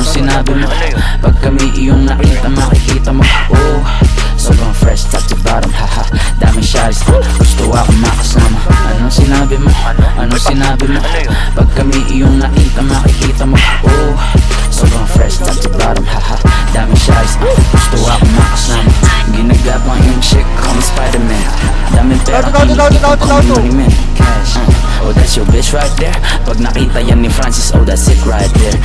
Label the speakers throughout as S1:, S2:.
S1: Anong sinabi mo? Pag kami iyong nakita, makikita mo, oh, sobrang fresh top to bottom, haha. Daming shawties, gusto ako makasama. Anong sinabi mo? Anong sinabi mo? Pag kami iyong nakita, makikita mo, oh, sobrang fresh top to bottom, haha. Daming shawties, gusto ako makasama. Ginagabang yung chick, call me Spider-Man. Daming pera, kinikita ko money man. Cash, oh that's your bitch right there. Pag nakita yan ni Francis, oh that's it right there.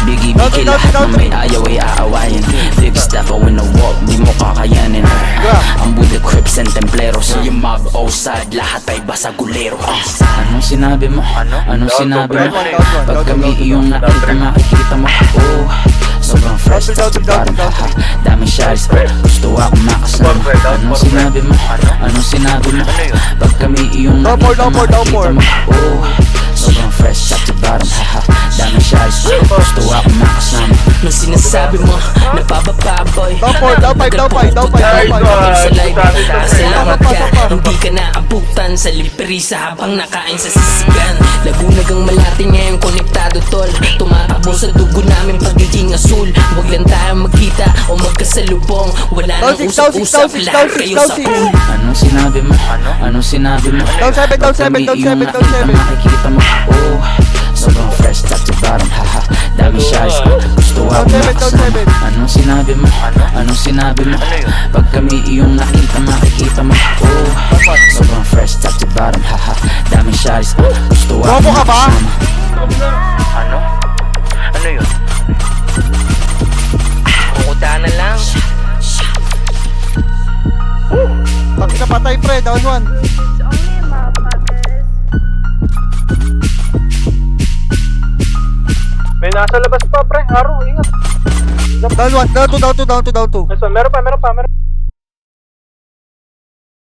S1: Biggie lahat na may ayaw ay aawayin. Big step in the walk, di mo kakayanin. I'm with the Crips and Templeros, yung mob outside, lahat ay basagulero. Anong sinabi mo? Anong sinabi mo? Pag kami iyong nakita, makikita mo, oh, sobrang fresh top to bottom, haha. Daming shawties, gusto ako makasama. Anong sinabi mo? Anong sinabi mo? Pag kami iyong nakita, makikita mo, oh, sobrang fresh top to bottom, haha. Daming shawties, gusto ako makasama.
S2: Nung sinasabi mo, napapapaboy Salamat ka, hindi ka naabutan sa liperisa habang nakain sa sisigan. Lagunagang malati ngayon konektado tol. Tumatakbo sa dugo namin pagiging asul. Huwag lang tayo magkita o magkasalubong. Wala nang usap-usap, lahat kayo sa pool.
S1: Anong sinabi mo? Anong sinabi mo? Pag kami iyong nakita, makikita mo, oh, sobrang fresh top to bottom, haha. Daming shawties, gusto ako makasama. Anong sinabi mo? Anong sinabi mo? Pag kami iyong nakita, makikita mo, oh, sobrang fresh top to bottom, haha. Daming shawties, gusto ako makasama.
S3: Ano? Ano yun? Kukuta na lang.
S4: Pag napatay pre, down one.
S5: May nasa labas pa, pre. Haro, ingat.
S4: Down one, down two.
S5: Meron pa.